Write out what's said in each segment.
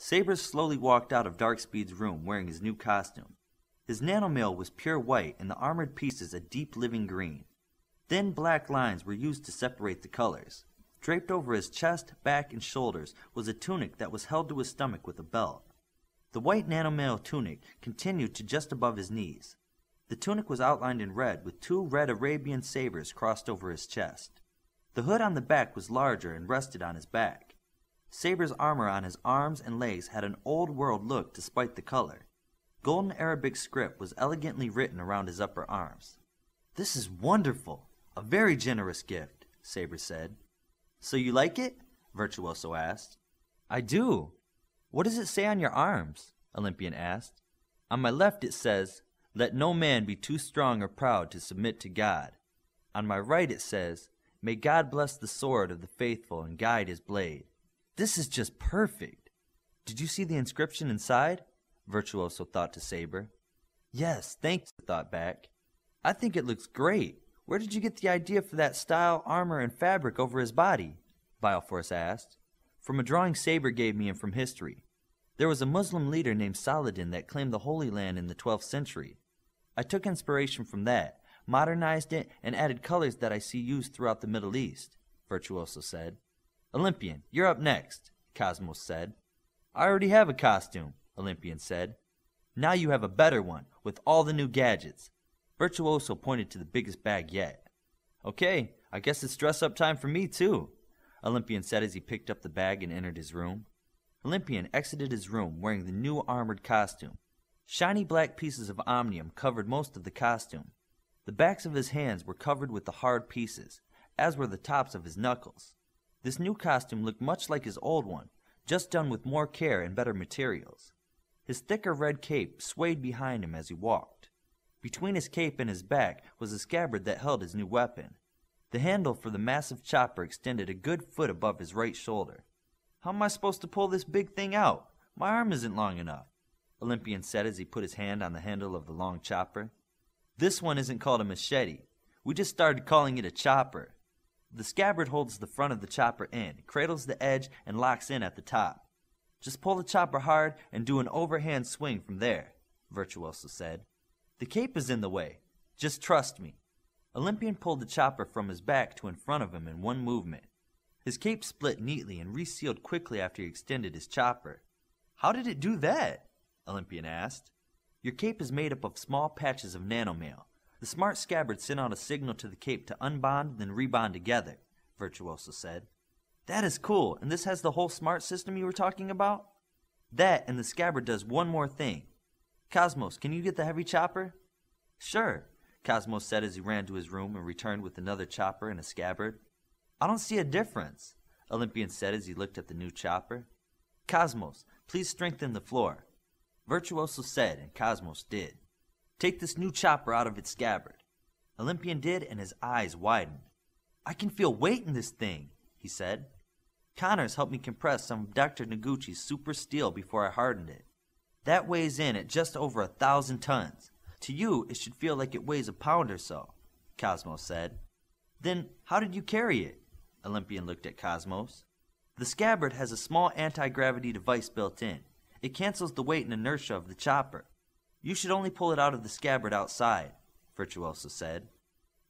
Saber slowly walked out of Darkspeed's room wearing his new costume. His nanomail was pure white and the armored pieces a deep living green. Thin black lines were used to separate the colors. Draped over his chest, back, and shoulders was a tunic that was held to his stomach with a belt. The white nanomail tunic continued to just above his knees. The tunic was outlined in red with 2 red Arabian sabers crossed over his chest. The hood on the back was larger and rested on his back. Saber's armor on his arms and legs had an old-world look despite the color. Golden Arabic script was elegantly written around his upper arms. "This is wonderful! A very generous gift," Saber said. "So you like it?" Virtuoso asked. "I do." "What does it say on your arms?" Olympian asked. "On my left it says, 'Let no man be too strong or proud to submit to God.' On my right it says, 'May God bless the sword of the faithful and guide his blade.' This is just perfect." "Did you see the inscription inside?" Virtuoso thought to Saber. "Yes, thanks," thought back. "I think it looks great. Where did you get the idea for that style, armor, and fabric over his body?" Bioforce asked. "From a drawing Saber gave me and from history. There was a Muslim leader named Saladin that claimed the Holy Land in the 12th century. I took inspiration from that, modernized it, and added colors that I see used throughout the Middle East," Virtuoso said. "Olympian, you're up next," Cosmos said. "I already have a costume," Olympian said. "Now you have a better one, with all the new gadgets." Virtuoso pointed to the biggest bag yet. "Okay, I guess it's dress-up time for me too," Olympian said as he picked up the bag and entered his room. Olympian exited his room wearing the new armored costume. Shiny black pieces of omnium covered most of the costume. The backs of his hands were covered with the hard pieces, as were the tops of his knuckles. This new costume looked much like his old one, just done with more care and better materials. His thicker red cape swayed behind him as he walked. Between his cape and his back was a scabbard that held his new weapon. The handle for the massive chopper extended a good foot above his right shoulder. "How am I supposed to pull this big thing out? My arm isn't long enough," Olympian said as he put his hand on the handle of the long chopper. "This one isn't called a machete. We just started calling it a chopper. The scabbard holds the front of the chopper in, cradles the edge, and locks in at the top. Just pull the chopper hard and do an overhand swing from there," Virtuoso said. "The cape is in the way. Just trust me." Olympian pulled the chopper from his back to in front of him in one movement. His cape split neatly and resealed quickly after he extended his chopper. "How did it do that?" Olympian asked. "Your cape is made up of small patches of nanomail. The smart scabbard sent out a signal to the cape to unbond then rebond together," Virtuoso said. "That is cool, and this has the whole smart system you were talking about?" "That, and the scabbard does one more thing. Cosmos, can you get the heavy chopper?" "Sure," Cosmos said as he ran to his room and returned with another chopper and a scabbard. "I don't see a difference," Olympian said as he looked at the new chopper. "Cosmos, please strengthen the floor." Virtuoso said, and Cosmos did. "Take this new chopper out of its scabbard." Olympian did, and his eyes widened. "I can feel weight in this thing," he said. "Connors helped me compress some of Dr. Noguchi's super steel before I hardened it. That weighs in at just over 1,000 tons. To you, it should feel like it weighs a pound or so," Cosmos said. "Then how did you carry it?" Olympian looked at Cosmos. "The scabbard has a small anti-gravity device built in. It cancels the weight and inertia of the chopper. You should only pull it out of the scabbard outside," Virtuoso said.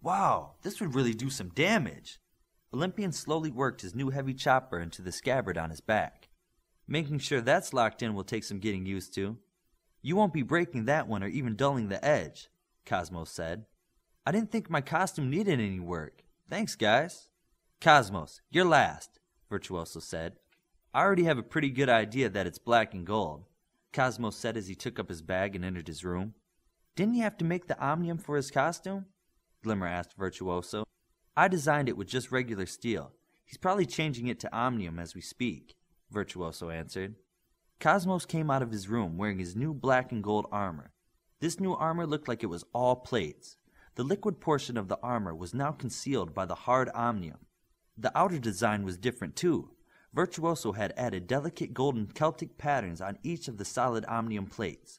"Wow, this would really do some damage." Olympian slowly worked his new heavy chopper into the scabbard on his back. "Making sure that's locked in will take some getting used to." "You won't be breaking that one or even dulling the edge," Cosmos said. "I didn't think my costume needed any work. Thanks, guys." "Cosmos, you're last," Virtuoso said. "I already have a pretty good idea that it's black and gold," Cosmos said as he took up his bag and entered his room. "Didn't he have to make the omnium for his costume?" Glimmer asked Virtuoso. "I designed it with just regular steel. He's probably changing it to omnium as we speak," Virtuoso answered. Cosmos came out of his room wearing his new black and gold armor. This new armor looked like it was all plates. The liquid portion of the armor was now concealed by the hard omnium. The outer design was different too. Virtuoso had added delicate golden Celtic patterns on each of the solid omnium plates.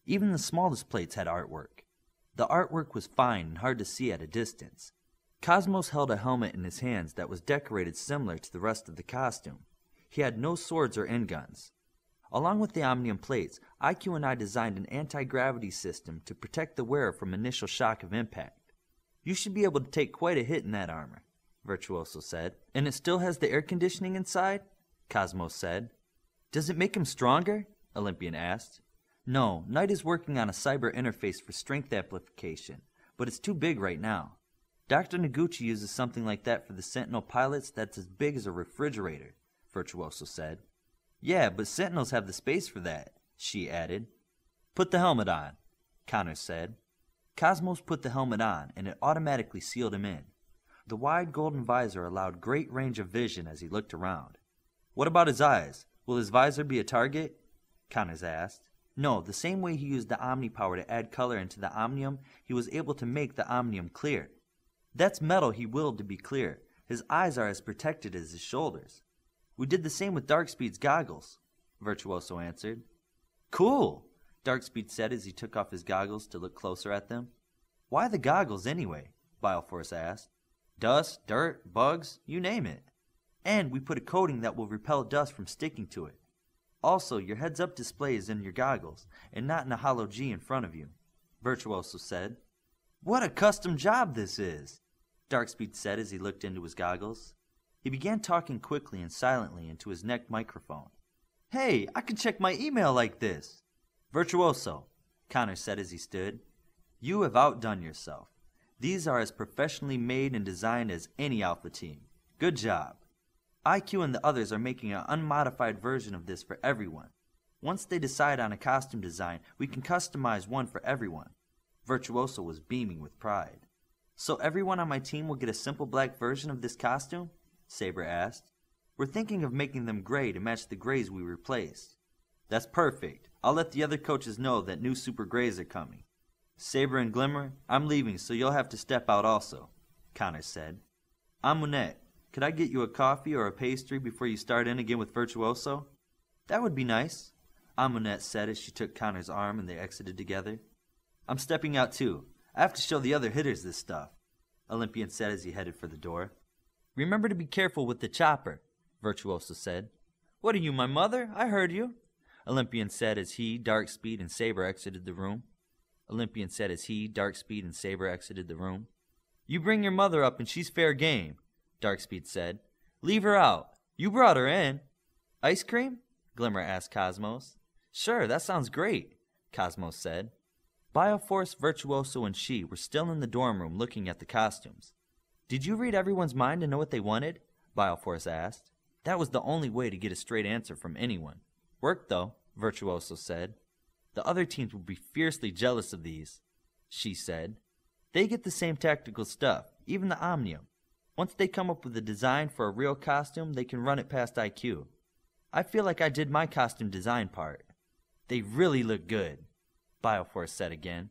Even the smallest plates had artwork. The artwork was fine and hard to see at a distance. Cosmos held a helmet in his hands that was decorated similar to the rest of the costume. He had no swords or endguns. Along with the Omnium plates, IQ and I designed an anti-gravity system to protect the wearer from initial shock of impact. You should be able to take quite a hit in that armor, Virtuoso said. And it still has the air conditioning inside? Cosmos said. Does it make him stronger? Olympian asked. No, Knight is working on a cyber interface for strength amplification, but it's too big right now. Dr. Noguchi uses something like that for the Sentinel pilots that's as big as a refrigerator, Virtuoso said. Yeah, but Sentinels have the space for that, she added. Put the helmet on, Connor said. Cosmos put the helmet on, and it automatically sealed him in. The wide golden visor allowed great range of vision as he looked around. What about his eyes? Will his visor be a target? Connors asked. No, the same way he used the Omni power to add color into the Omnium, he was able to make the Omnium clear. That's metal he willed to be clear. His eyes are as protected as his shoulders. We did the same with Darkspeed's goggles, Virtuoso answered. Cool, Darkspeed said as he took off his goggles to look closer at them. Why the goggles anyway? Bioforce asked. Dust, dirt, bugs, you name it. And we put a coating that will repel dust from sticking to it. Also, your heads-up display is in your goggles, and not in a hollow G in front of you, Virtuoso said. What a custom job this is, Darkspeed said as he looked into his goggles. He began talking quickly and silently into his neck microphone. Hey, I can check my email like this. Virtuoso, Connor said as he stood. You have outdone yourself. These are as professionally made and designed as any Alpha team. Good job. IQ and the others are making an unmodified version of this for everyone. Once they decide on a costume design, we can customize one for everyone. Virtuoso was beaming with pride. So everyone on my team will get a simple black version of this costume? Saber asked. We're thinking of making them gray to match the grays we replaced. That's perfect. I'll let the other coaches know that new super grays are coming. Saber and Glimmer, I'm leaving, so you'll have to step out also, Connor said. Amunet, could I get you a coffee or a pastry before you start in again with Virtuoso? That would be nice, Amunet said as she took Connor's arm and they exited together. I'm stepping out too. I have to show the other hitters this stuff, Olympian said as he headed for the door. Remember to be careful with the chopper, Virtuoso said. What are you, my mother? I heard you, Olympian said as he, Darkspeed, and Saber exited the room. Olympian said as he, Darkspeed, and Saber exited the room. You bring your mother up and she's fair game, Darkspeed said. Leave her out. You brought her in. Ice cream? Glimmer asked Cosmos. Sure, that sounds great, Cosmos said. Bioforce, Virtuoso, and she were still in the dorm room looking at the costumes. Did you read everyone's mind and know what they wanted? Bioforce asked. That was the only way to get a straight answer from anyone. Worked though, Virtuoso said. The other teams will be fiercely jealous of these, she said. They get the same tactical stuff, even the Omnium. Once they come up with a design for a real costume, they can run it past IQ. I feel like I did my costume design part. They really look good, Bioforce said again.